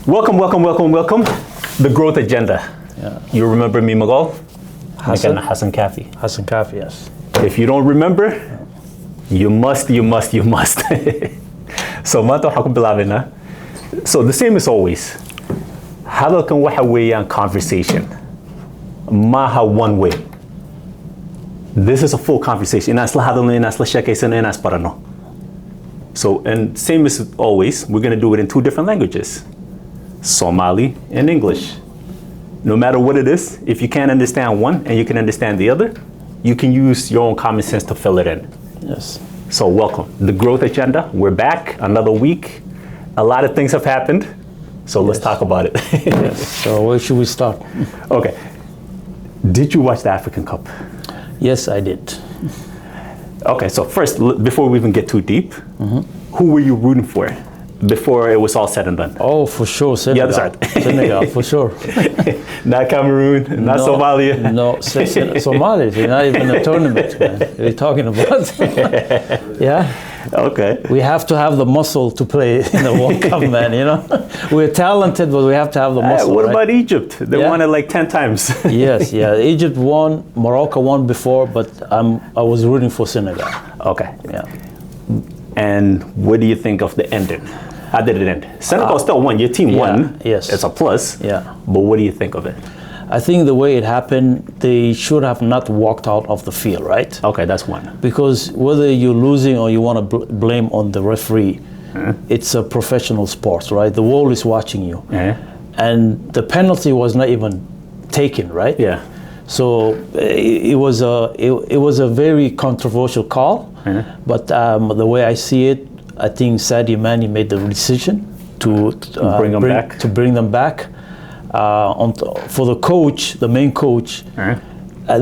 Welcome. The growth agenda. Yeah. You remember me, Magal? Hassan Kafi. Hassan Kafi, yes. If you don't remember, you must. So, mato hakum bilabin na. So the same as always. Hadal kan waxa weeyaan conversation. Maha one way. This is a full conversation. Inas la hadal na inas la shekaysan na inas parano. So, and same as always, we're going to do it in two different languages. Somali and English. No matter what it is, if you can't understand one and you can understand the other, you can use your own common sense to fill it in. Yes. So welcome. The growth agenda, we're back, another week. A lot of things have happened, so let's talk about it. Yes. So where should we start? Okay. Did you watch the African Cup? Yes, I did. Okay, so first, before we even get too deep, who were you rooting for before it was all said and done? Oh, for sure, Senegal. Yeah, that's right. Senegal, for sure. Not Cameroon, not Somalia. No, Somalia, they're not even a tournament, man. What are you talking about? Yeah. Okay. We have to have the muscle to play in the World Cup, man, you know? We're talented, but we have to have the muscle, What right? about Egypt? They won it like 10 times. Yes, yeah. Egypt won, Morocco won before, but I was rooting for Senegal. Okay. Yeah. And what do you think of the ending? How did it end? Senegal still won. Your team won. Yes. It's a plus. Yeah. But what do you think of it? I think the way it happened, they should have not walked out of the field, right? Okay, that's one. Because whether you're losing or you want to blame on the referee, it's a professional sport, right? The world is watching you. And the penalty was not even taken, right? Yeah. So it was a very controversial call. But the way I see it, I think Sadio Mane made the decision to bring them back. For the coach, the main coach, and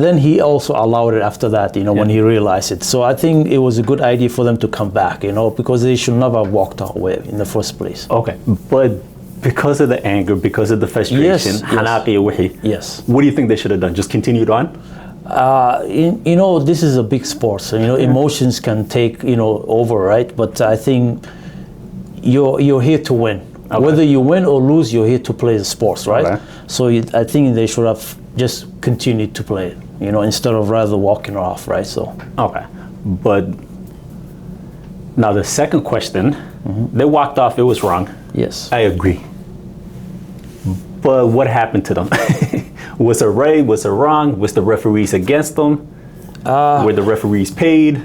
then he also allowed it after that, when he realized it. So I think it was a good idea for them to come back, because they should never have walked away in the first place. Okay, but because of the anger, because of the frustration, yes. What do you think they should have done? Just continued on? This is a big sport, so emotions can take over, right? But I think you're here to win. Okay. Whether you win or lose, you're here to play the sports, right? Okay. So I think they should have just continued to play it, instead of rather walking off, right? So. Okay, but now the second question, they walked off. It was wrong. Yes, I agree. But what happened to them? Was it right? Was it wrong? Was the referees against them? Were the referees paid?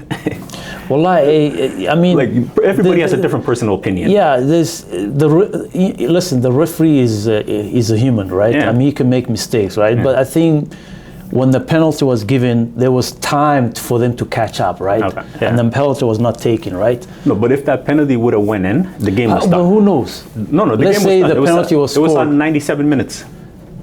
Well, I mean, like everybody has a different personal opinion. Yeah, listen. The referee is a human, right? Yeah. I mean, he can make mistakes, right? Yeah. But I think when the penalty was given, there was time for them to catch up, right? Okay. Yeah. And the penalty was not taken, right? No, but if that penalty would have went in, the game was done. But who knows? No, the Let's game say was done. The penalty was scored. It was on 97 minutes.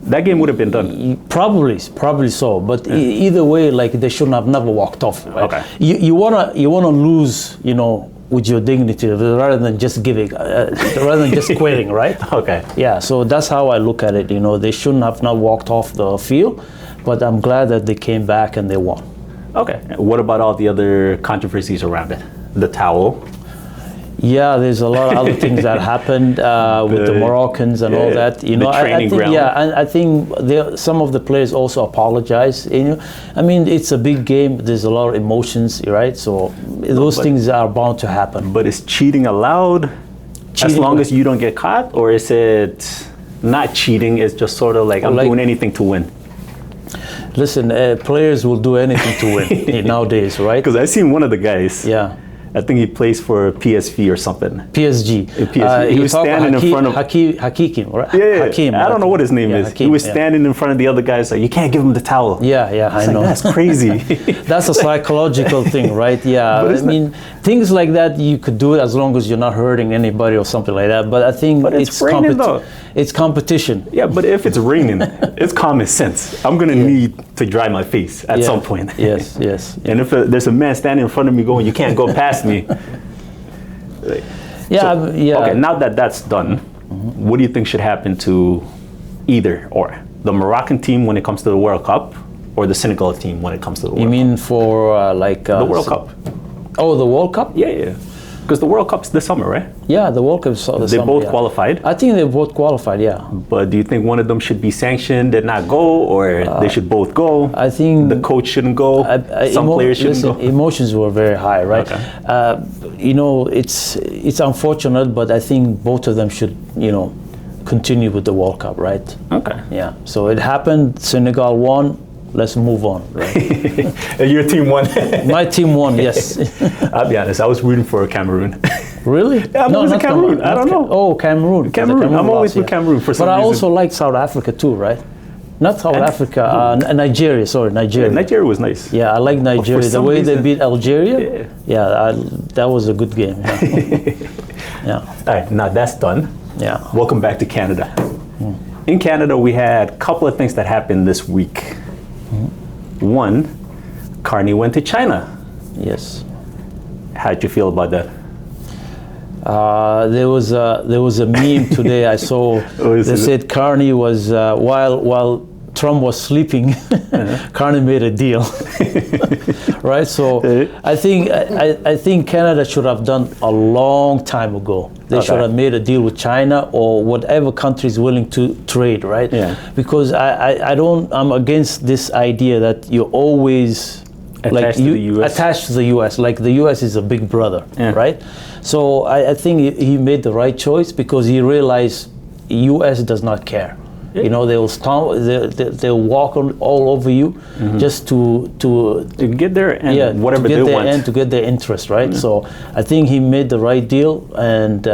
That game would have been done. Probably so. But either way, like they shouldn't have never walked off. Right? Okay. You wanna lose, with your dignity rather than just giving, rather than just quitting, right? Okay. Yeah. So that's how I look at it. They shouldn't have not walked off the field, but I'm glad that they came back and they won. Okay. What about all the other controversies around it? The towel. Yeah, there's a lot of other things that happened with the Moroccans and all that. The training ground. Yeah, and I think some of the players also apologize. I mean, it's a big game. There's a lot of emotions, right? So those things are bound to happen. But is cheating allowed? As long as you don't get caught, or is it not cheating? It's just sort of like I'm doing anything to win. Listen, players will do anything to win nowadays, right? Because I seen one of the guys. Yeah. I think he plays for PSV or something. PSG. He was standing in front of Hakim, right? Yeah, Hakim. I don't know what his name is. Hakim, he was standing in front of the other guys like, you can't give him the towel. Yeah, I know. That's crazy. That's a psychological thing, right? Yeah, I mean, things like that you could do it as long as you're not hurting anybody or something like that. But I think it's raining though. It's competition. Yeah, but if it's raining, it's common sense. I'm gonna need to dry my face at some point. Yes. And if there's a man standing in front of me going, you can't go past me. Okay, now that that's done, what do you think should happen to either or? The Moroccan team when it comes to the World Cup, or the Senegal team when it comes to the World Cup? You mean for the World Cup? Oh, the World Cup? Yeah. Because the World Cup's this summer, right? Yeah, the World Cup's this They summer. both qualified. I think they both qualified, yeah. But do you think one of them should be sanctioned and not go, or they should both go? I think the coach shouldn't go. Some players shouldn't go. Emotions were very high, right? Okay. It's unfortunate, but I think both of them should, continue with the World Cup, right? Okay. Yeah. So it happened. Senegal won. Let's move on. Right? Your team won. My team won. Yes. I'll be honest. I was rooting for Cameroon. Really? Yeah, I'm always in Cameroon. I don't know. Cameroon. Cameroon. I'm always with Cameroon for some reason. But I also like South Africa too, right? Not South Africa. Nigeria. Sorry, Nigeria. Yeah, Nigeria was nice. Yeah, I like Nigeria. The way they beat Algeria. Yeah. That was a good game. Yeah. All right. Now that's done. Yeah. Welcome back to Canada. In Canada, we had a couple of things that happened this week. One, Carney went to China. Yes. How'd you feel about that? There was a meme today I saw. They said Carney was while Trump was sleeping, Carney made a deal. Right? So I think Canada should have done a long time ago. They should have made a deal with China or whatever country is willing to trade, right? Yeah. Because I'm against this idea that you always attached to the US. Attached to the US, like the US is a big brother, right? So I think he made the right choice because he realized US does not care. They'll stomp, they'll walk all over you just to get their end, whatever they want. To get their interest, right? So I think he made the right deal, and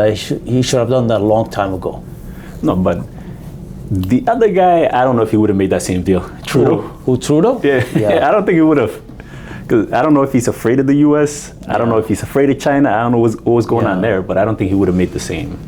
he should have done that a long time ago. No, but the other guy, I don't know if he would have made that same deal. Trudeau. Who Trudeau? Yeah. I don't think he would have. Because I don't know if he's afraid of the U.S. I don't know if he's afraid of China. I don't know what was going on there, but I don't think he would have made the same.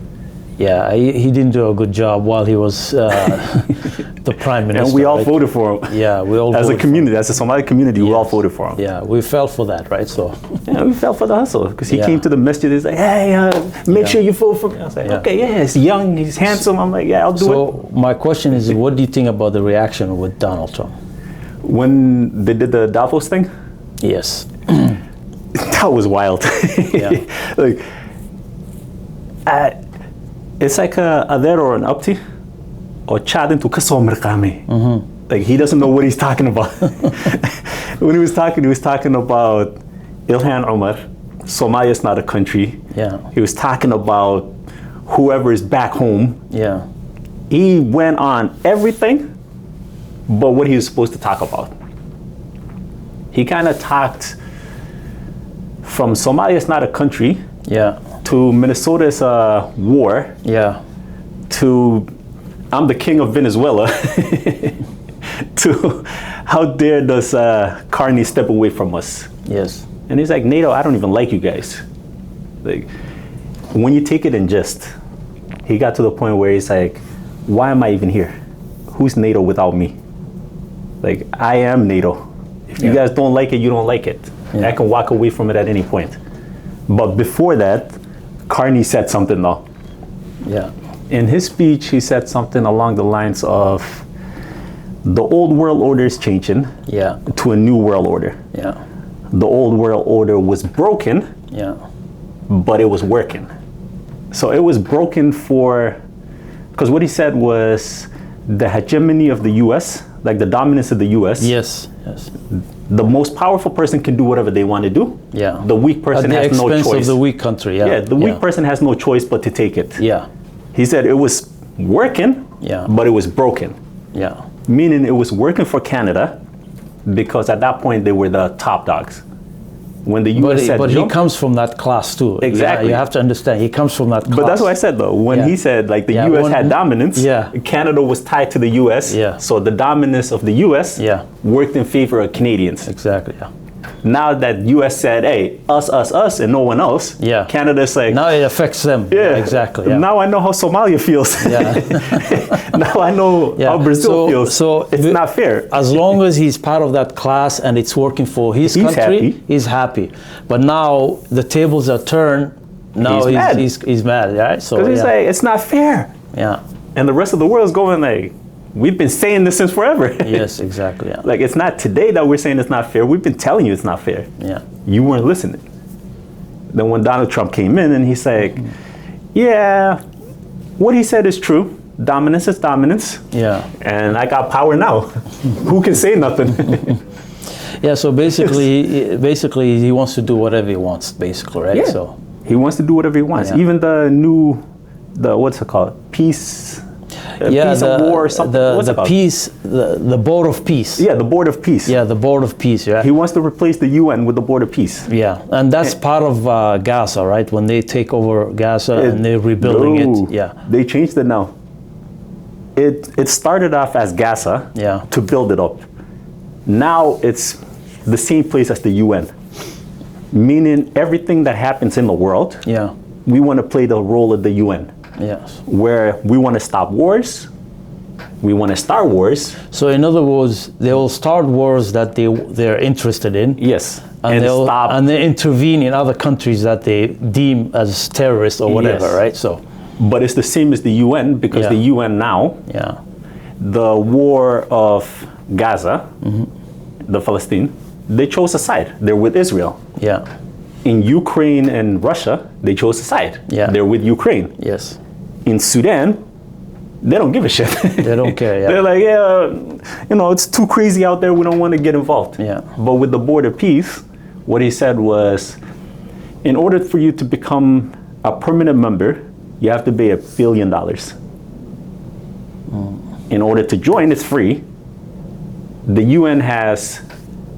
Yeah, he didn't do a good job while he was the prime minister. And we all voted for him. Yeah, we all as a community, as a Somali community, we all voted for him. Yeah, we fell for that, right? So yeah, we fell for the hustle because he came to the masjid. He's like, hey, make sure you vote for me. I was like, okay, he's young, he's handsome. I'm like, I'll do it. So my question is, what do you think about the reaction with Donald Trump? When they did the Davos thing? Yes. That was wild. It's like a there or an upti or chadin to kaso merkame. Like he doesn't know what he's talking about. When he was talking about Ilhan Omar. Somalia is not a country. Yeah. He was talking about whoever is back home. Yeah. He went on everything but what he was supposed to talk about. He kind of talked from Somalia is not a country. Yeah. To Minnesota's war. Yeah. To I'm the king of Venezuela. To how dare does Carney step away from us? Yes. And he's like, NATO, I don't even like you guys. Like, when you take it in jest, he got to the point where he's like, why am I even here? Who's NATO without me? Like, I am NATO. If you guys don't like it, you don't like it. I can walk away from it at any point. But before that, Carney said something though. Yeah. In his speech, he said something along the lines of the old world order is changing to a new world order. Yeah. The old world order was broken, but it was working. So it was broken because what he said was the hegemony of the US, like the dominance of the US. Yes. The most powerful person can do whatever they want to do. Yeah. The weak person has no choice. At the expense of the weak country. Yeah. The weak person has no choice but to take it. Yeah. He said it was working, but it was broken. Yeah. Meaning it was working for Canada because at that point they were the top dogs. When the US said but he comes from that class too. Exactly. You have to understand, he comes from that class. But that's what I said though. When he said like the US had dominance, Canada was tied to the US. So the dominance of the US worked in favor of Canadians. Exactly. Now that US said, hey, us, and no one else, Canada's like... Now it affects them. Yeah, exactly. Now I know how Somalia feels. Now I know how Brazil feels. So it's not fair. As long as he's part of that class and it's working for his country, he's happy. But now the tables are turned. Now he's mad, right? So because he's like, it's not fair. Yeah. And the rest of the world is going like, we've been saying this since forever. Yes, exactly. Yeah. Like, it's not today that we're saying it's not fair. We've been telling you it's not fair. Yeah. You weren't listening. Then when Donald Trump came in and he said, yeah, what he said is true. Dominance is dominance. Yeah. And I got power now. Who can say nothing? Yeah, so basically he wants to do whatever he wants, basically, right? Yeah. So he wants to do whatever he wants. Yeah. Even what's it called? Peace and war or something. What's it called? The Board of Peace. Yeah, the Board of Peace. Yeah, the Board of Peace, yeah. He wants to replace the UN with the Board of Peace. Yeah, and that's part of Gaza, right? When they take over Gaza and they're rebuilding it. Yeah. They changed it now. It started off as Gaza to build it up. Now it's the same place as the UN, meaning everything that happens in the world, we want to play the role of the UN. Yes. Where we want to stop wars, we want to start wars. So in other words, they will start wars that they're interested in. Yes. And they intervene in other countries that they deem as terrorists or whatever, right? So. But it's the same as the UN because the UN now, the war of Gaza, the Palestine, they chose a side. They're with Israel. Yeah. In Ukraine and Russia, they chose a side. Yeah. They're with Ukraine. Yes. In Sudan, they don't give a shit. They don't care, yeah. They're like, it's too crazy out there. We don't want to get involved. Yeah. But with the Board of Peace, what he said was, in order for you to become a permanent member, you have to pay $1 billion. In order to join, it's free. The UN has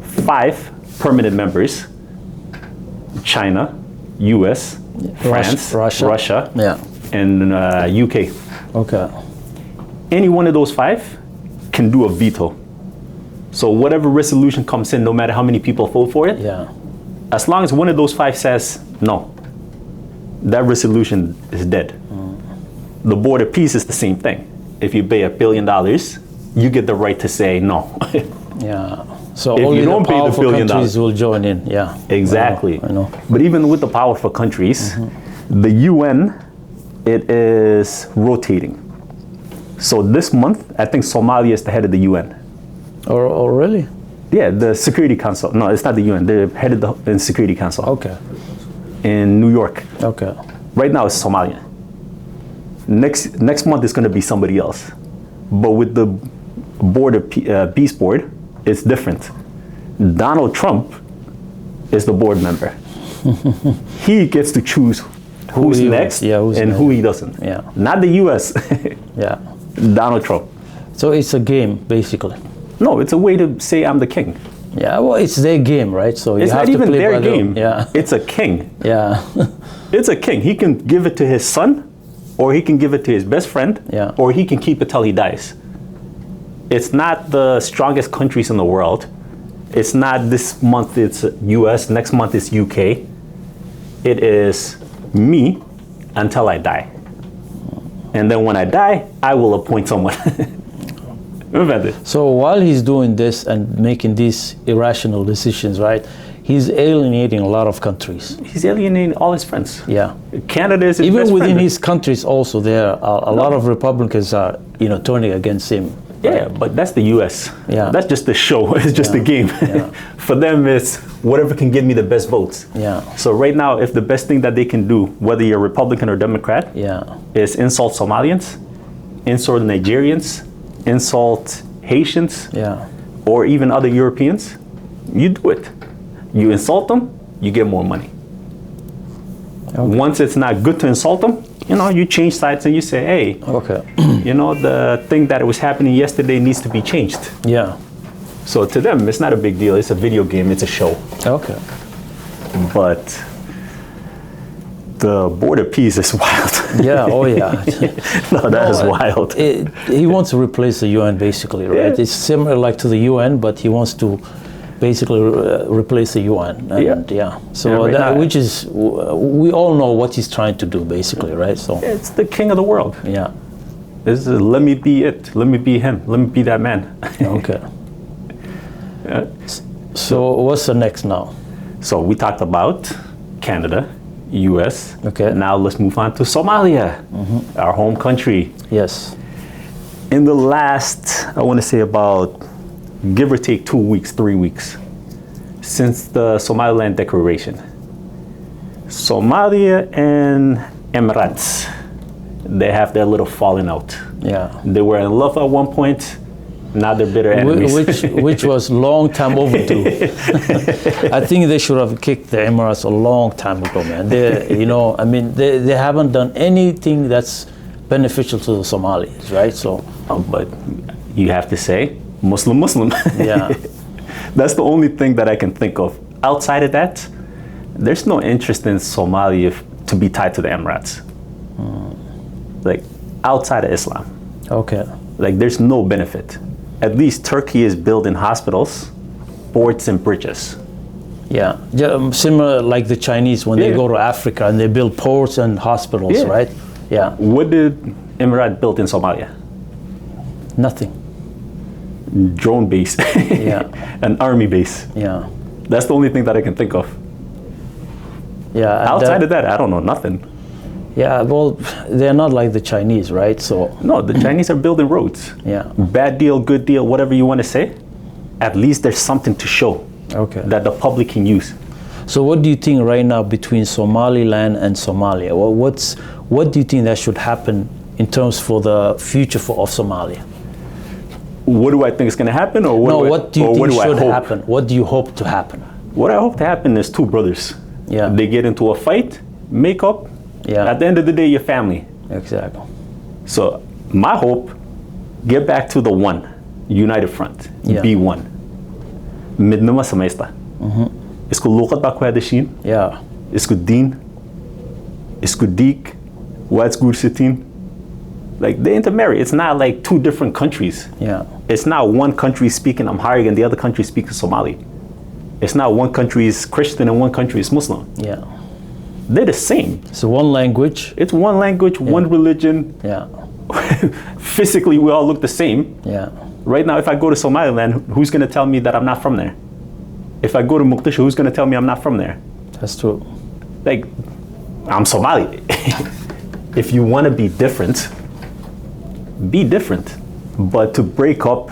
5 permanent members: China, US, France, Russia, and UK. Okay. Any one of those 5 can do a veto. So whatever resolution comes in, no matter how many people vote for it, as long as one of those 5 says no, that resolution is dead. The Board of Peace is the same thing. If you pay $1 billion, you get the right to say no. Yeah. So if only you don't the pay the $1 powerful billion countries will join in. Yeah. Exactly. I know. But even with the powerful countries, the UN, it is rotating. So this month, I think Somalia is the head of the UN. Oh, really? Yeah, the Security Council. No, it's not the UN. They're headed in Security Council. Okay. In New York. Okay. Right now it's Somalia. Next month is going to be somebody else. But with the Board of Peace Board, it's different. Donald Trump is the board member. He gets to choose who's next and who he doesn't. Yeah. Not the US. Yeah. Donald Trump. So it's a game, basically. No, it's a way to say I'm the king. Yeah, well, it's their game, right? So it's you have not to even play their by game. Yeah. It's a king. Yeah. It's a king. He can give it to his son, or he can give it to his best friend, or he can keep it till he dies. It's not the strongest countries in the world. It's not this month it's US, next month it's UK. It is me until I die. And then when I die, I will appoint someone. So while he's doing this and making these irrational decisions, right, he's alienating a lot of countries. He's alienating all his friends. Yeah. Canada is his even best within friend. his countries also, there are a lot of Republicans are, turning against him. Yeah, but that's the US. Yeah. That's just the show. It's just the game. Yeah. For them, it's whatever can give me the best votes. Yeah. So right now, if the best thing that they can do, whether you're Republican or Democrat, is insult Somalians, insult Nigerians, insult Haitians, or even other Europeans, you do it. You insult them, you get more money. Okay. Once it's not good to insult them, you change sides and you say, hey, the thing that was happening yesterday needs to be changed. Yeah. So to them, it's not a big deal. It's a video game. It's a show. Okay. But the Board of Peace is wild. Yeah. Oh, yeah. That is wild. He wants to replace the UN, basically, right? Yeah. It's similar like to the UN, but he wants to basically replace the UN. And, So which is, we all know what he's trying to do, basically, right? So it's the king of the world. Yeah. This is let me be it. Let me be him. Let me be that man. Okay. So what's the next now? So we talked about Canada, US. Okay. Now let's move on to Somalia, our home country. Yes. In the last, I want to say about, give or take 2 weeks, 3 weeks, since the Somaliland Declaration, Somalia and Emirates, they have their little falling out. Yeah. They were in love at one point. Now they're bitter enemies. Which was long time overdue. I think they should have kicked the Emirates a long time ago, man. They haven't done anything that's beneficial to the Somalis, right? So, but you have to say Muslim. Yeah. That's the only thing that I can think of. Outside of that, there's no interest in Somalia to be tied to the Emirates. Like outside of Islam. Okay. Like there's no benefit. At least Turkey is building hospitals, ports, and bridges. Yeah, similar like the Chinese when they go to Africa and they build ports and hospitals, right? Yeah. What did Emirat build in Somalia? Nothing. Drone base. Yeah. An army base. Yeah. That's the only thing that I can think of. Yeah. Outside of that, I don't know nothing. Yeah, well, they're not like the Chinese, right? So no, the Chinese are building roads. Yeah. Bad deal, good deal, whatever you want to say. At least there's something to show. Okay. That the public can use. So what do you think right now between Somaliland and Somalia? What do you think that should happen in terms for the future of Somalia? What do I think is going to happen, or what do you think should happen? What do you hope to happen? What I hope to happen is two brothers. Yeah. They get into a fight, make up. Yeah. At the end of the day, your family. Exactly. So my hope, get back to the one, united front. Be one. Midnama samaysta. Isku luqad ba ku hadashiin. Yeah. Isku deen. Isku diik. Waad guursatiin. Like they intermarry. It's not like two different countries. Yeah. It's not one country speaking Amharic and the other country speaking Somali. It's not one country is Christian and one country is Muslim. Yeah. They're the same. So one language. It's one language, one religion. Yeah. Physically, we all look the same. Yeah. Right now, if I go to Somaliland, who's going to tell me that I'm not from there? If I go to Mogadishu, who's going to tell me I'm not from there? That's true. Like, I'm Somali. If you want to be different, be different. But to break up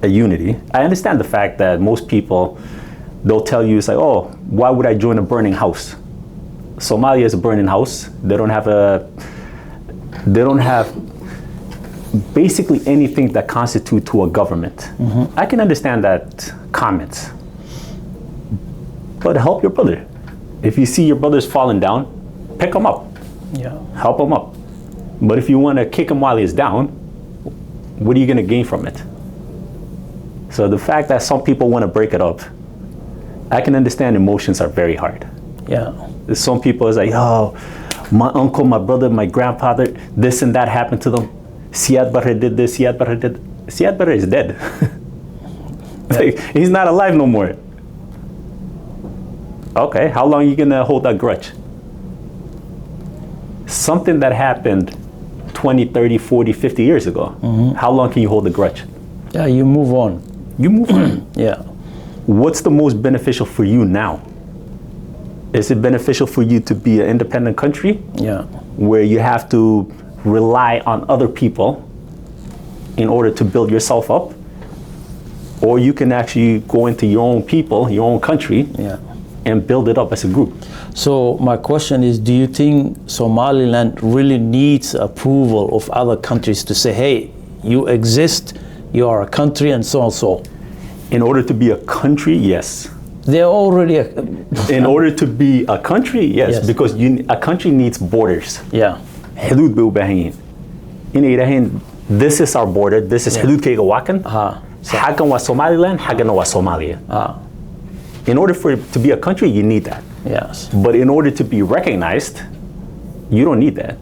a unity, I understand the fact that most people, they'll tell you, it's like, oh, why would I join a burning house? Somalia is a burning house. They don't have basically anything that constitutes to a government. I can understand that comments, but help your brother. If you see your brother's falling down, pick him up. Yeah. Help him up. But if you want to kick him while he's down, what are you going to gain from it? So the fact that some people want to break it up, I can understand emotions are very hard. Yeah. Some people is like, oh, my uncle, my brother, my grandfather, this and that happened to them. Siad Barre did this, Siad Barre did. Siad Barre is dead. Like, he's not alive no more. Okay, how long are you gonna hold that grudge? Something that happened 20, 30, 40, 50 years ago. How long can you hold a grudge? Yeah, you move on. You move on. Yeah. What's the most beneficial for you now? Is it beneficial for you to be an independent country? Yeah. Where you have to rely on other people in order to build yourself up? Or you can actually go into your own people, your own country, and build it up as a group. So my question is, do you think Somaliland really needs approval of other countries to say, hey, you exist, you are a country, and so and so? In order to be a country, yes. They're already in order to be a country, yes. Because a country needs borders. Yeah. حدود بوباهين. This is our border. This is حدود كيغا واكن. حقا وا Somaliland, حقا وا Somalia. In order for it to be a country, you need that. Yes. But in order to be recognized, you don't need that.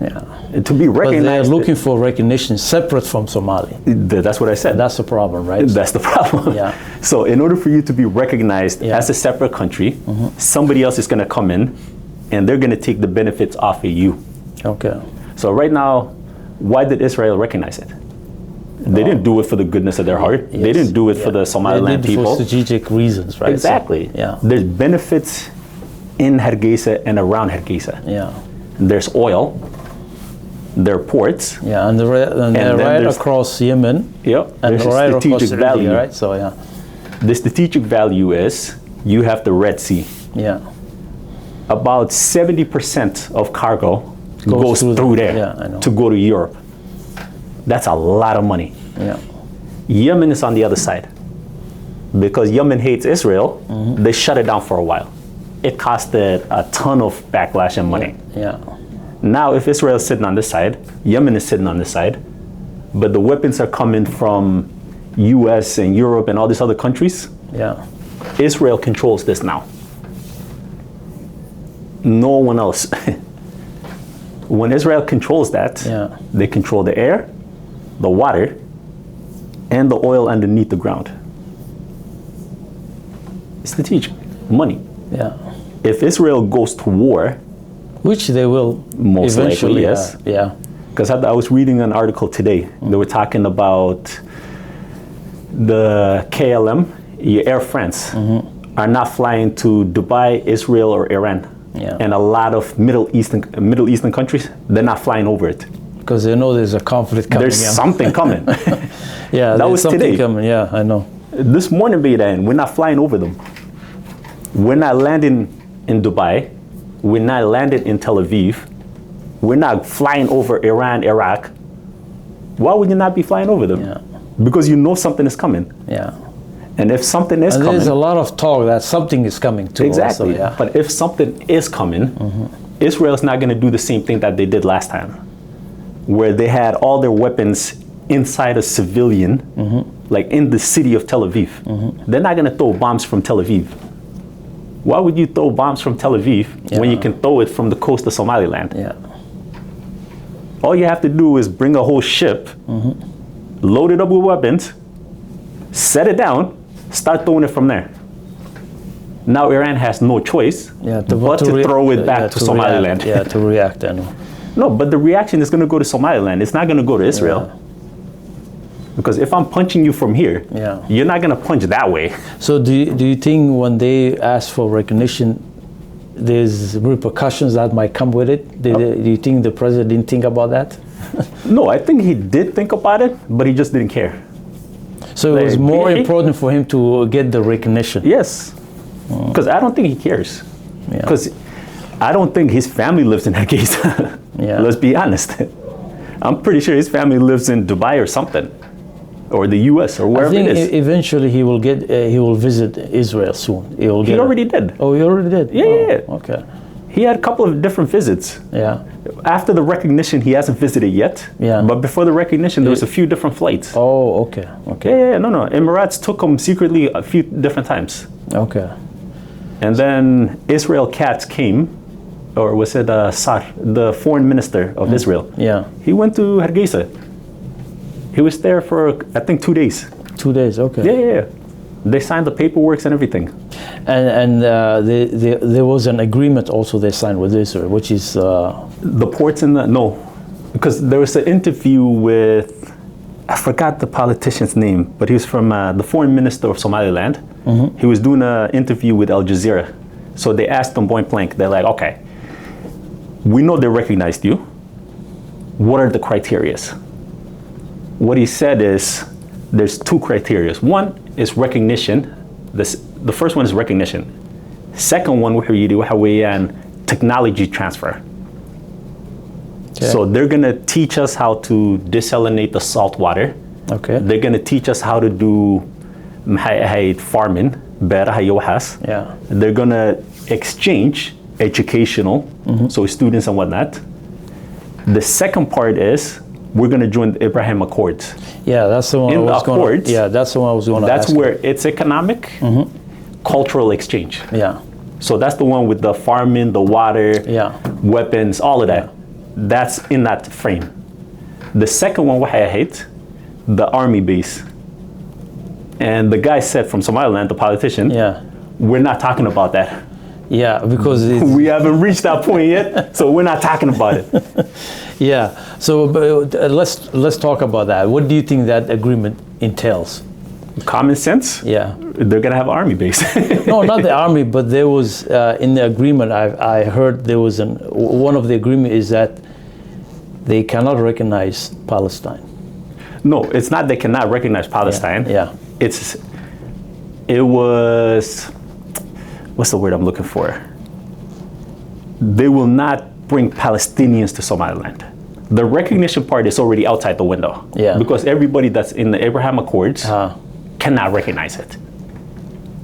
Yeah. To be recognized. But they're looking for recognition separate from Somalia. That's what I said. That's the problem, right? That's the problem. Yeah. So in order for you to be recognized as a separate country, somebody else is going to come in and they're going to take the benefits off of you. Okay. So right now, why did Israel recognize it? They didn't do it for the goodness of their heart. They didn't do it for the Somaliland people. For strategic reasons, right? Exactly. So, there's benefits in Hargeisa and around Hargeisa. Yeah. There's oil. There are ports. Yeah, and they're right across Yemen. Yep. And right across value, right? So the strategic value is you have the Red Sea. Yeah. about 70% of cargo goes through there to go to Europe. That's a lot of money. Yeah. Yemen is on the other side. Because Yemen hates Israel, they shut it down for a while. It costed a ton of backlash and money. Yeah. Now, if Israel is sitting on this side, Yemen is sitting on this side, but the weapons are coming from US and Europe and all these other countries. Yeah. Israel controls this now. No one else. When Israel controls that, they control the air, the water, and the oil underneath the ground. Strategic money. Yeah. If Israel goes to war, which they will most eventually, likely, yes. Yeah. Because I was reading an article today. They were talking about the KLM, Air France, are not flying to Dubai, Israel, or Iran. Yeah. And a lot of Middle Eastern countries, they're not flying over it. Because they know there's a conflict coming. There's something coming. Yeah, that was something today. Coming. Yeah, I know. This morning, we're not flying over them. We're not landing in Dubai. We're not landing in Tel Aviv. We're not flying over Iran, Iraq. Why would you not be flying over them? Yeah. Because you know something is coming. Yeah. And if something is coming, there's a lot of talk that something is coming too. Exactly. Also, yeah. But if something is coming, Israel's not going to do the same thing that they did last time, where they had all their weapons inside a civilian, like in the city of Tel Aviv. They're not going to throw bombs from Tel Aviv. Why would you throw bombs from Tel Aviv when you can throw it from the coast of Somaliland? Yeah. All you have to do is bring a whole ship, load it up with weapons, set it down, start throwing it from there. Now Iran has no choice but to throw it back to Somaliland. To react. I know. No, but the reaction is going to go to Somaliland. It's not going to go to Israel. Yeah. Because if I'm punching you from here, you're not going to punch that way. So do you think when they ask for recognition, there's repercussions that might come with it? Do you think the president didn't think about that? No, I think he did think about it, but he just didn't care. So it was more important for him to get the recognition? Yes. Because I don't think he cares. Because I don't think his family lives in Hargeisa. Let's be honest. I'm pretty sure his family lives in Dubai or something. Or the U.S. or wherever it is. I think eventually he will visit Israel soon. He already did. Oh, he already did? Yeah. Okay. He had a couple of different visits. Yeah. After the recognition, he hasn't visited yet. Yeah. But before the recognition, there was a few different flights. Oh, okay. Okay. Yeah. No. Emirates took him secretly a few different times. Okay. And then Israel Katz came, or was it Sar, the foreign minister of Israel? Yeah. He went to Hargeisa. He was there for, I think, 2 days. 2 days, okay. Yeah. They signed the paperwork and everything. And there was an agreement also they signed with Israel, which is... The ports and no. Because there was an interview with, I forgot the politician's name, but he was from the foreign minister of Somaliland. He was doing an interview with Al Jazeera. So they asked him point blank, they're like, okay, we know they recognized you. What are the criterias? What he said is, there's two criteria. One is recognition. The first one is recognition. Second one, technology transfer. Okay. So they're going to teach us how to desalinate the salt water. Okay. They're going to teach us how to do farming. Yeah. They're going to exchange educational, so students and whatnot. The second part is, we're going to join the Abraham Accords. Yeah, that's the one I was going to. Yeah, that's the one I was going to ask. That's where it's economic, cultural exchange. Yeah. So that's the one with the farming, the water, weapons, all of that. Yeah. That's in that frame. The second one, what I hate, the army base. And the guy said from Somaliland, the politician, we're not talking about that. Yeah, because we haven't reached that point yet, so we're not talking about it. Yeah. So let's talk about that. What do you think that agreement entails? Common sense. Yeah. They're gonna have army base. No, not the army, but there was in the agreement. I heard there was one of the agreement is that they cannot recognize Palestine. No, it's not they cannot recognize Palestine. Yeah. It was, what's the word I'm looking for? they will not bring Palestinians to Somaliland. The recognition part is already outside the window. Yeah. Because everybody that's in the Abraham Accords cannot recognize it.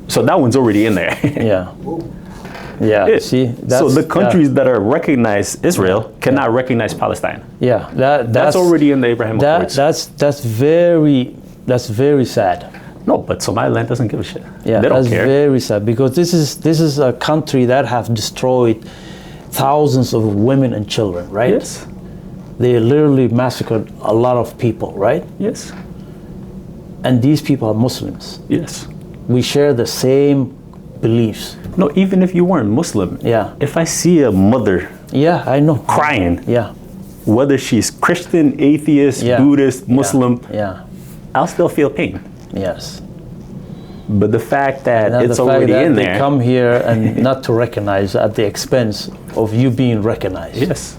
So that one's already in there. Yeah. Yeah. See, so the countries that are recognized Israel cannot recognize Palestine. Yeah. That's already in the Abraham Accords. That's very sad. No, but Somaliland doesn't give a shit. Yeah, they don't that's care. Very sad, because this is a country that have destroyed thousands of women and children, right? Yes. They literally massacred a lot of people, right? Yes. And these people are Muslims. Yes. We share the same beliefs. No, even if you weren't Muslim. Yeah. If I see a mother I know. crying. Yeah. Whether she's Christian, atheist, Buddhist, Muslim. I'll still feel pain. Yes. But the fact that it's already in there. They come here and not to recognize at the expense of you being recognized. Yes.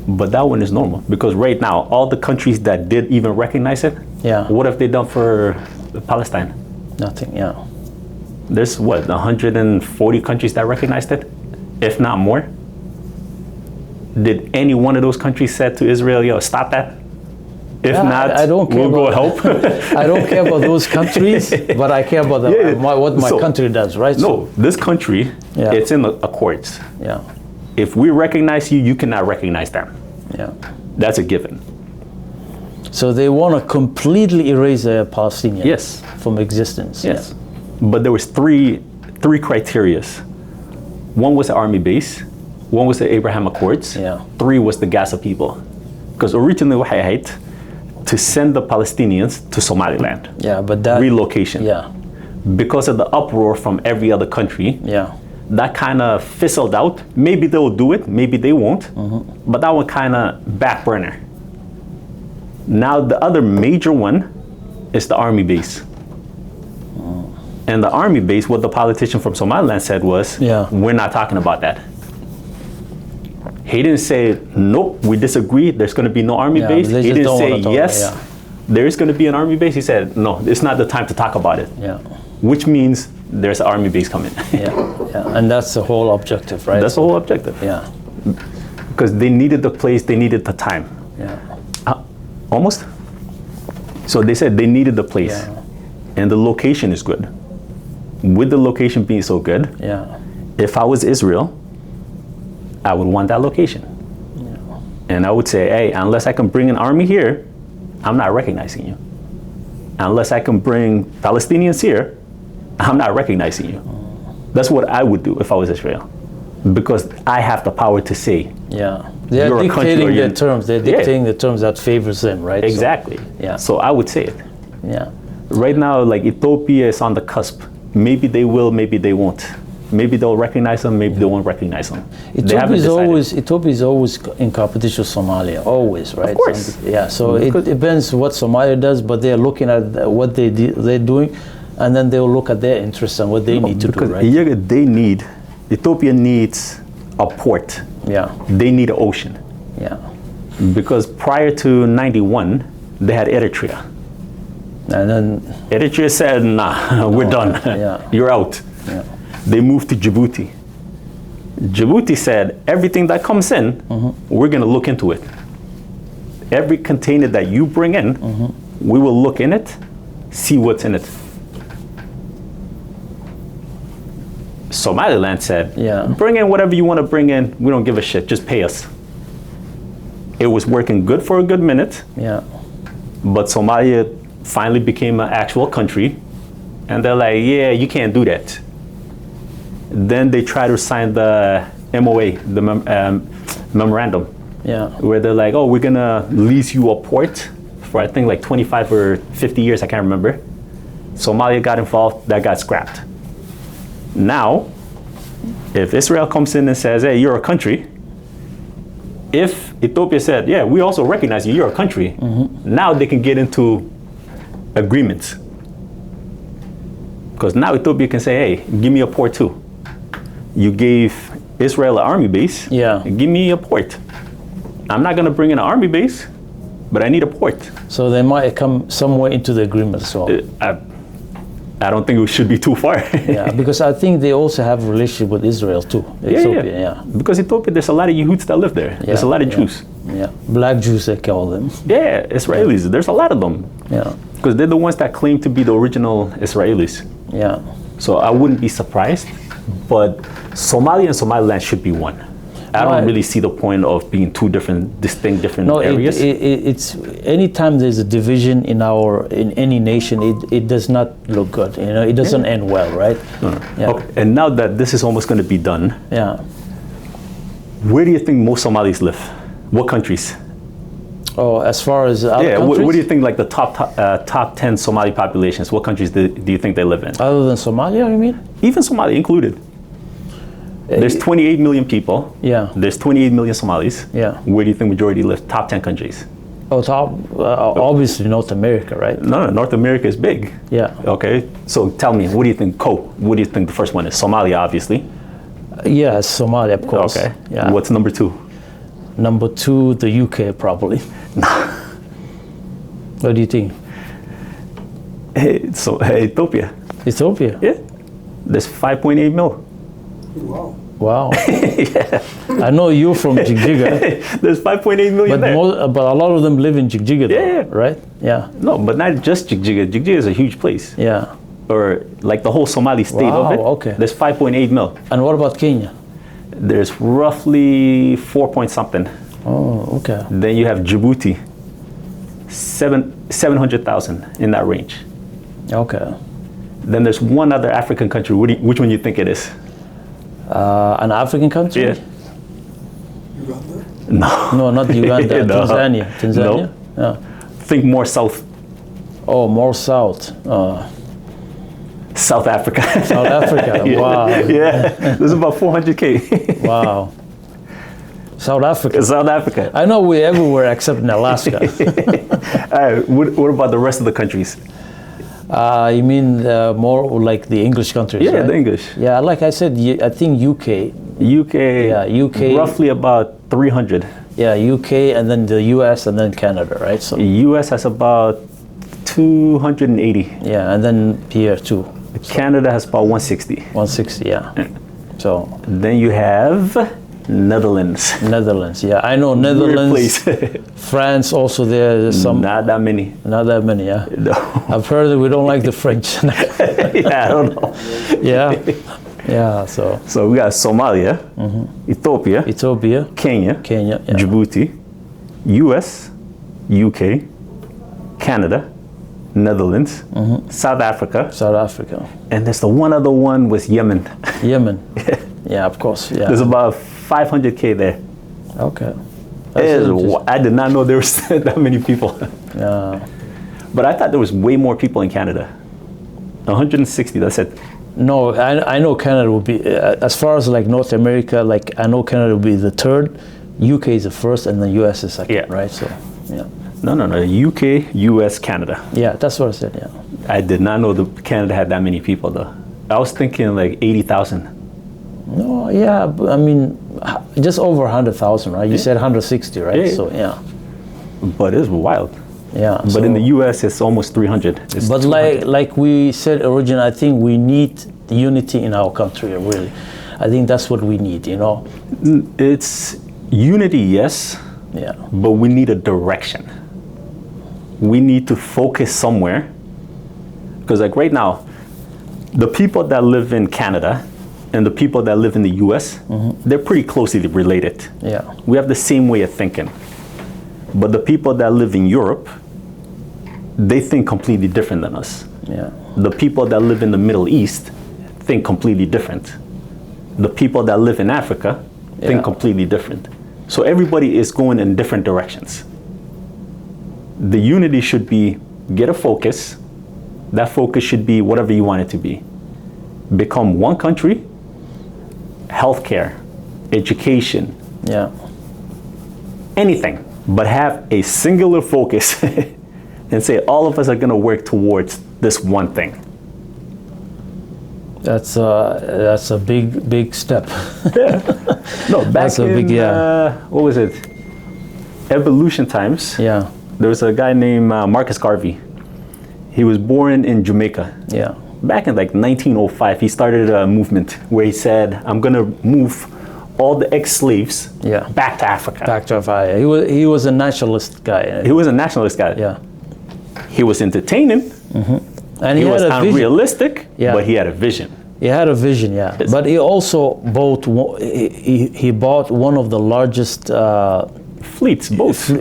But that one is normal, because right now, all the countries that did even recognize it, what have they done for Palestine? Nothing, There's 140 countries that recognized it, if not more. Did any one of those countries said to Israel, yo, stop that? If not, I don't care we'll go help. I don't care about those countries, but I care about what my country does, right? No, this country, it's in the Accords. Yeah. If we recognize you, you cannot recognize them. Yeah. That's a given. So they want to completely erase the Palestinians from existence. Yes. But there was three criteria. One was the army base, one was the Abraham Accords, three was the Gaza people. Because originally waxay ahayd to send the Palestinians to Somaliland. Yeah, but that relocation. Yeah. Because of the uproar from every other country. Yeah. That kind of fizzled out. Maybe they'll do it, maybe they won't. But that one kind of back burner. Now the other major one is the army base. And the army base, what the politician from Somaliland said was, we're not talking about that. He didn't say, nope, we disagree, there's going to be no army base. He didn't say, yes, there is going to be an army base. He said, no, it's not the time to talk about it. Yeah. Which means there's an army base coming. And that's the whole objective, right? That's the whole objective. Yeah. Because they needed the place, they needed the time. Almost. So they said they needed the place. And the location is good. With the location being so good, if I was Israel, I would want that location. And I would say, hey, unless I can bring an army here, I'm not recognizing you. Unless I can bring Palestinians here, I'm not recognizing you. That's what I would do if I was Israel. Because I have the power to say, they're dictating the terms. They're dictating the terms that favors them, right? Exactly. So I would say it. Yeah. Right now, like Ethiopia is on the cusp. Maybe they will, maybe they won't. Maybe they'll recognize them, maybe they won't recognize them. Ethiopia is always in competition with Somalia, always, right? Of course. So it depends what Somalia does, but they're looking at what they're doing, and then they'll look at their interests and what they need to do, right? Ethiopia needs a port. They need an ocean. Because prior to 91, they had Eritrea. And then Eritrea said, nah, we're done. You're out. They moved to Djibouti. Djibouti said, everything that comes in, we're going to look into it. Every container that you bring in, we will look in it, see what's in it. Somaliland said, bring in whatever you want to bring in. We don't give a shit. Just pay us. It was working good for a good minute. But Somalia finally became an actual country. And they're like, yeah, you can't do that. Then they try to sign the MOA, the memorandum, where they're like, oh, we're going to lease you a port for, I think, like 25 or 50 years. I can't remember. Somalia got involved. That got scrapped. Now, if Israel comes in and says, hey, you're a country, if Ethiopia said, yeah, we also recognize you, you're a country, now they can get into agreements. Because now Ethiopia can say, hey, give me a port too. You gave Israel an army base, give me a port. I'm not going to bring in an army base, but I need a port. So they might come somewhere into the agreement as well. I don't think it should be too far. Yeah, because I think they also have a relationship with Israel too. Ethiopia, yeah. Because Ethiopia, there's a lot of Yehuds that live there. There's a lot of Jews. Yeah, black Jews they call them. Yeah, Israelis. There's a lot of them. Yeah. Because they're the ones that claim to be the original Israelis. Yeah. So I wouldn't be surprised. But Somalia and Somaliland should be one. I don't really see the point of being two distinct areas. It's anytime there's a division in any nation, it does not look good. You know, it doesn't end well, right? Yeah. Okay. And now that this is almost going to be done, where do you think most Somalis live? What countries? Oh, as far as other countries? What do you think, like the top 10 Somali populations? What countries do you think they live in? Other than Somalia, you mean? Even Somalia included. There's 28 million people. Yeah. There's 28 million Somalis. Yeah. Where do you think majority live? Top 10 countries. Oh, obviously North America, right? No, North America is big. Yeah. Okay. So tell me, what do you think? What do you think the first one is? Somalia, obviously. Yeah, Somalia, of course. Okay. Yeah. What's number 2? Number 2, the UK, probably. What do you think? Ethiopia. Ethiopia? Yeah. There's 5.8 mil. Wow. Yeah. I know you're from Jigjiga. There's 5.8 million there. But a lot of them live in Jigjiga, though, yeah. right? Yeah. No, but not just Jigjiga. Jigjiga is a huge place. Yeah. Or like the whole Somali state of it. Okay. There's 5.8 mil. And what about Kenya? There's roughly 4 point something. Oh, okay. Then you have Djibouti, 700,000 in that range. Okay. Then there's one other African country. Which one do you think it is? An African country? Yeah. Uganda? No, not Uganda. No. Tanzania. Tanzania? No. Yeah. Think more south. Oh, more south. South Africa. South Africa. Yeah. Wow. Yeah. There's about 400K. Wow. South Africa. South Africa. I know we're everywhere except in Alaska. All right. What about the rest of the countries? You mean more like the English countries? Yeah, right? the English. Yeah, like I said, I think UK. Yeah, UK. Roughly about 300. Yeah, UK, and then the US, and then Canada, right? So US has about 280. yeah, and then here too. Canada has about 160. 160, yeah. So Then you have Netherlands. Netherlands, yeah. I know Netherlands. France also there's some. Not that many. Not that many, yeah. No. I've heard that we don't like the French. Yeah, I don't know. Yeah. Yeah, so So we got Somalia, Ethiopia, Kenya, yeah. Djibouti, US, UK, Canada, Netherlands, South Africa, South Africa. and there's the one other one was Yemen. Yemen. Yeah, of course. Yeah. There's about 500K there. Okay. I did not know there was that many people. Yeah. But I thought there was way more people in Canada. 160, that's it. No, I know Canada would be, as far as like North America, like I know Canada would be the third, UK is the first, and then US is second, Yeah. right? So, yeah. No, UK, US, Canada. Yeah, that's what I said, yeah. I did not know that Canada had that many people though. I was thinking like 80,000. No, yeah, but I mean, just over 100,000, right? You said 160, right? Yeah. So, yeah. But it's wild. Yeah. But in the US, it's almost 300. It's But 200. like we said originally, I think we need unity in our country, really. I think that's what we need, you know? It's unity, yes, Yeah. but we need a direction. We need to focus somewhere. Because like right now, the people that live in Canada and the people that live in the US, they're pretty closely related. Yeah. We have the same way of thinking. But the people that live in Europe, they think completely different than us. Yeah. The people that live in the Middle East think completely different. The people that live in Africa Yeah. think completely different. So everybody is going in different directions. The unity should be get a focus. That focus should be whatever you want it to be. Become one country, healthcare, education, Yeah. anything, but have a singular focus and say all of us are going to work towards this one thing. That's a big step. No, back That's a in big, what was it? Evolution times. Yeah. There was a guy named Marcus Garvey. He was born in Jamaica. Yeah. back in like 1905, he started a movement where he said, I'm going to move all the ex-slaves back to Africa. Back to Africa. He was a nationalist guy. He was a nationalist guy. Yeah. He was entertaining. And he was had a unrealistic, but he had a vision. He had a vision, yeah. Yes. But he also bought, he bought one of the largest fleets, boats.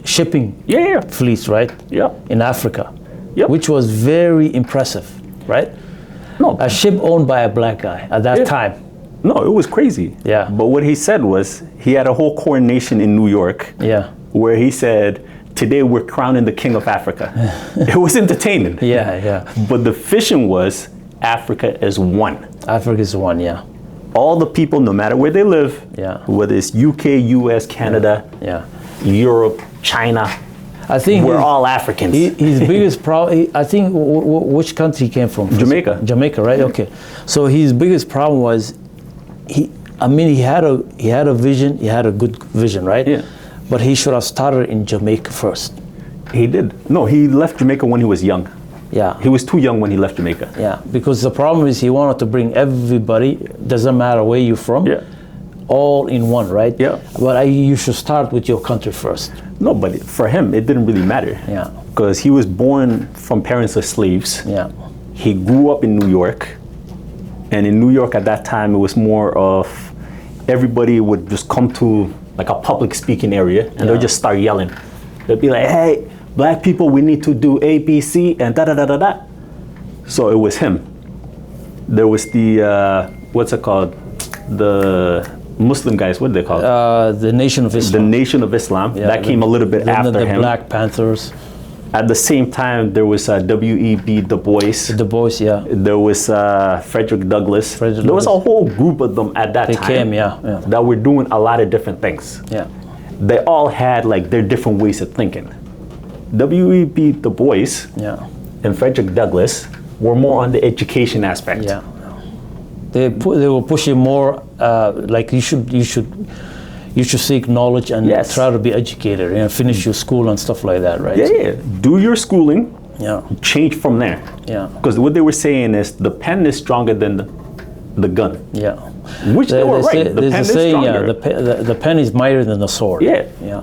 Shipping fleets, right? Yeah. In Africa, Yep. which was very impressive, right? No. A ship owned by a black guy at that time. No, it was crazy. Yeah. But what he said was, he had a whole coronation in New York. Yeah. Where he said, today we're crowning the king of Africa. It was entertaining. Yeah. But the vision was, Africa is one. Africa is one, yeah. All the people, no matter where they live, whether it's UK, US, Canada, Europe, China, I think we're all Africans. His biggest problem, I think, which country he came from? Jamaica. Jamaica, right? Okay. So his biggest problem was, he had a vision, he had a good vision, right? Yeah. But he should have started in Jamaica first. He did. No, he left Jamaica when he was young. Yeah. He was too young when he left Jamaica. Yeah, because the problem is he wanted to bring everybody, doesn't matter where you're from, all in one, right? Yeah. But you should start with your country first. No, but for him, it didn't really matter. Yeah. Because he was born from parents of slaves. Yeah. He grew up in New York. And in New York at that time, it was more of everybody would just come to like a public speaking area and they'll just start yelling. They'll be like, hey, black people, we need to do A, B, C, and da-da-da-da-da. So it was him. There was the, what's it called? The Muslim guys, what do they call it? The Nation of Islam. The Nation of Islam. That came a little bit after him. The Black Panthers. At the same time, there was W.E.B. Du Bois. Du Bois, yeah. There was Frederick Douglass. There was a whole group of them at that time. They came, that were doing a lot of different things. Yeah. They all had like their different ways of thinking. W.E.B. Du Bois and Frederick Douglass were more on the education aspect. Yeah. They were pushing more like you should seek knowledge and try to be educated, finish your school and stuff like that, right? Yeah. Do your schooling. Yeah. Change from there. Yeah. Because what they were saying is the pen is stronger than the gun. Yeah. Which they were right. The pen is stronger. The pen is mightier than the sword. Yeah. Yeah.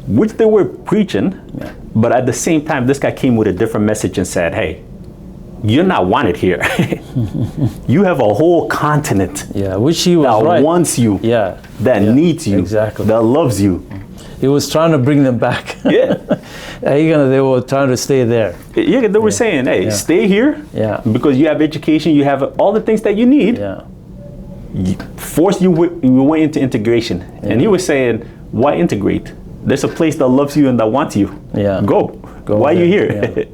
Which they were preaching. Yeah. But at the same time, this guy came with a different message and said, hey, you're not wanted here. You have a whole continent which he was that wants you, that needs you, that loves you. He was trying to bring them back. They were trying to stay there. Yeah, they were saying, hey, stay here because you have education, you have all the things that you need. Force you went into integration. And he was saying, why integrate? There's a place that loves you and that wants you. Go. Why are you here?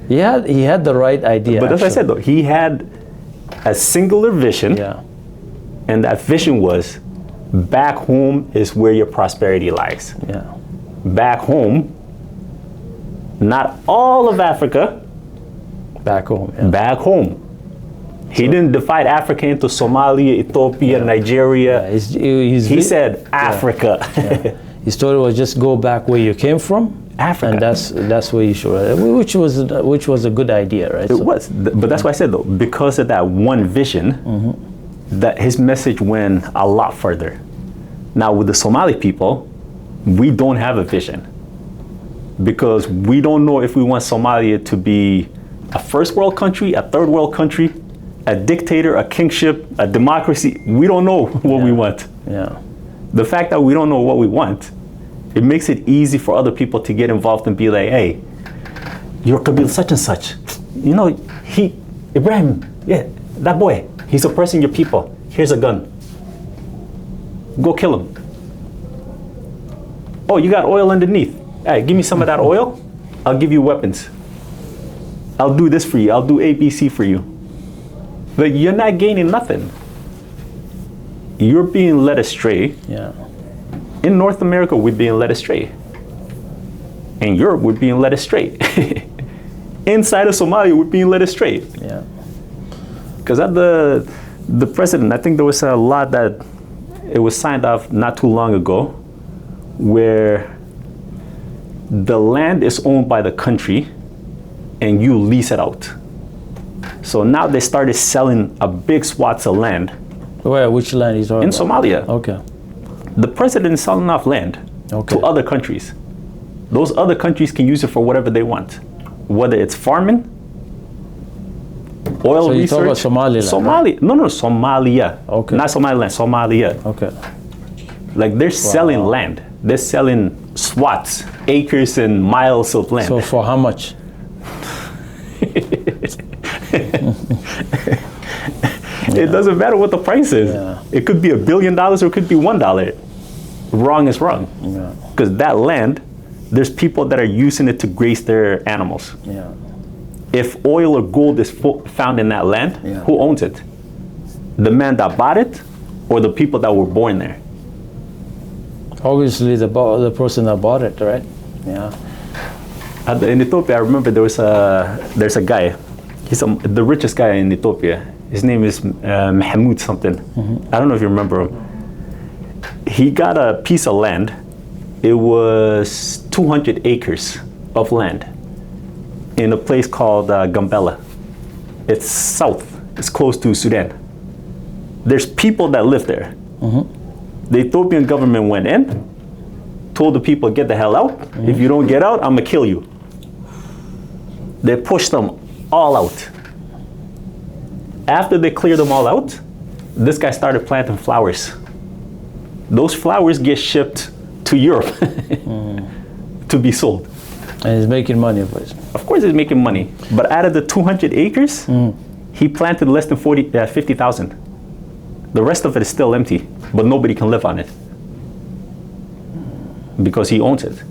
He had the right idea. But as I said, though, he had a singular vision, and that vision was, back home is where your prosperity lies. Back home, not all of Africa. Back home. Back home. He didn't divide Africa into Somalia, Ethiopia, Nigeria. He said Africa. His story was just go back where you came from. Africa. And that's where you should, which was a good idea, right? It was, but that's why I said though, because of that one vision, that his message went a lot further. Now with the Somali people, we don't have a vision because we don't know if we want Somalia to be a first world country, a third world country, a dictator, a kingship, a democracy. We don't know what we want. The fact that we don't know what we want, it makes it easy for other people to get involved and be like, hey, you're Kabil such and such. You know, Ibrahim, that boy, he's oppressing your people. Here's a gun. Go kill him. Oh, you got oil underneath. Hey, give me some of that oil. I'll give you weapons. I'll do this for you. I'll do ABC for you. But you're not gaining nothing. You're being led astray. In North America, we're being led astray. In Europe, we're being led astray. Inside of Somalia, we're being led astray. Because at the president, I think there was a law that it was signed off not too long ago where the land is owned by the country and you lease it out. So now they started selling a big swaths of land. Where? Which land is in Somalia? Okay. The president is selling off land to other countries. Those other countries can use it for whatever they want, whether it's farming, oil So you research. talk about Somaliland, Somalia. No, Somalia. Okay. Not Somaliland, Somalia. Okay. Like they're selling land. They're selling swaths, acres and miles of land. So for how much? It doesn't matter what the price is. Yeah. It could be $1 billion or it could be $1. Wrong is wrong. Because that land, there's people that are using it to graze their animals. Yeah. If oil or gold is found in that land, who owns it? The man that bought it or the people that were born there? Obviously the person that bought it, right? Yeah. In Ethiopia, I remember there's a guy. He's the richest guy in Ethiopia. His name is Mahmoud something. I don't know if you remember him. He got a piece of land. It was 200 acres of land in a place called Gambela. It's south. It's close to Sudan. There's people that live there. The Ethiopian government went in, told the people, get the hell out. If you don't get out, I'm gonna kill you. They pushed them all out. After they cleared them all out, this guy started planting flowers. Those flowers get shipped to Europe to be sold. And he's making money, of course. Of course he's making money. But out of the 200 acres, he planted less than 50,000. The rest of it is still empty, but nobody can live on it because he owns it.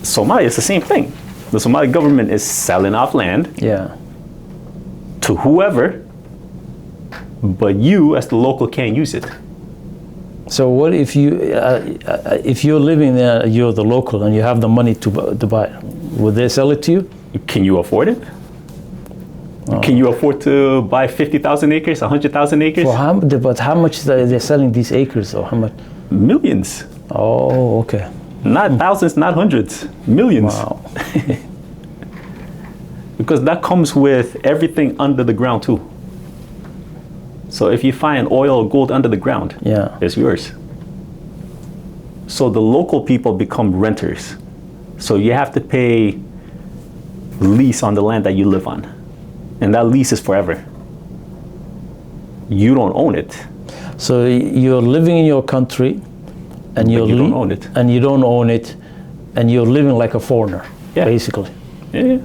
Somalia is the same thing. The Somali government is selling off land to whoever, but you as the local can't use it. So what if you're living there, you're the local, and you have the money to buy it? Would they sell it to you? Can you afford it? Can you afford to buy 50,000 acres, 100,000 acres? But how much they're selling these acres, or how much? Millions. Oh, okay. Not thousands, not hundreds, millions. Wow. Because that comes with everything under the ground too. So if you find oil or gold under the ground, it's yours. So the local people become renters. So you have to pay lease on the land that you live on. And that lease is forever. You don't own it. So you're living in your country, and you don't own it. And you don't own it, and you're living like a foreigner, basically. Yeah.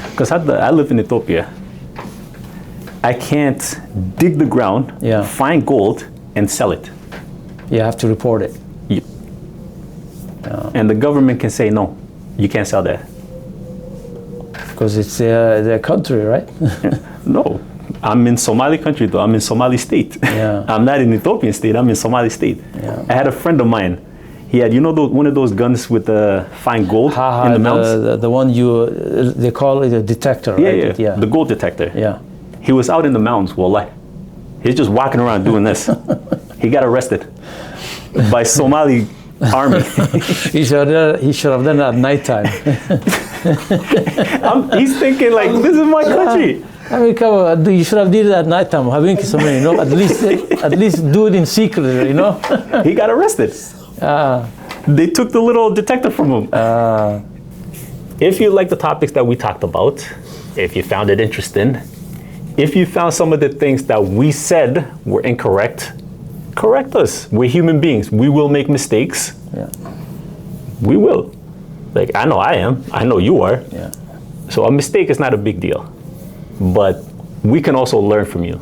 Because I live in Ethiopia. I can't dig the ground, find gold, and sell it. You have to report it. Yeah. And the government can say, no, you can't sell that. Because it's their country, right? No, I'm in Somali country though. I'm in Somali state. I'm not in Ethiopian state. I'm in Somali state. I had a friend of mine. He had, one of those guns with the fine gold in the mountains. The one they call it a detector, right? Yeah, the gold detector. Yeah. He was out in the mountains, wallah. He's just walking around doing this. He got arrested by Somali army. He should have done it at nighttime. He's thinking like, this is my country. I mean, come on, you should have did it at nighttime. At least do it in secret, He got arrested. They took the little detector from him. If you like the topics that we talked about, if you found it interesting, if you found some of the things that we said were incorrect, correct us. We're human beings. We will make mistakes. We will. Like, I know I am. I know you are. So a mistake is not a big deal. But we can also learn from you.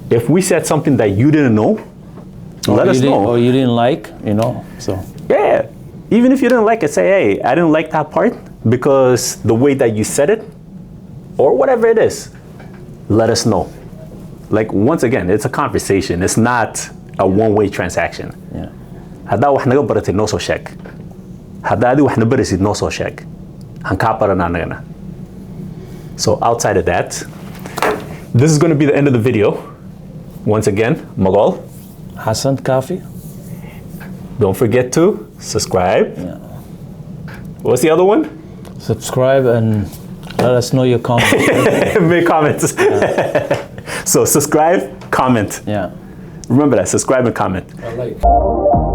If we said something that you didn't know, let us know. Or you didn't like, so. Yeah. Even if you didn't like it, say, hey, I didn't like that part because the way that you said it, or whatever it is, let us know. Like, once again, it's a conversation. It's not a one-way transaction. Hada wax naga baratay noo soo sheeg. Hada adi wax na barisid noo soo sheeg. Han kaa baranaa anagana. So outside of that, this is going to be the end of the video. Once again, Magal. Hassan Kafi. Don't forget to subscribe. What's the other one? Subscribe and Let us know your comments. Make comments. So subscribe, comment. Yeah. Remember that, subscribe and comment. I like.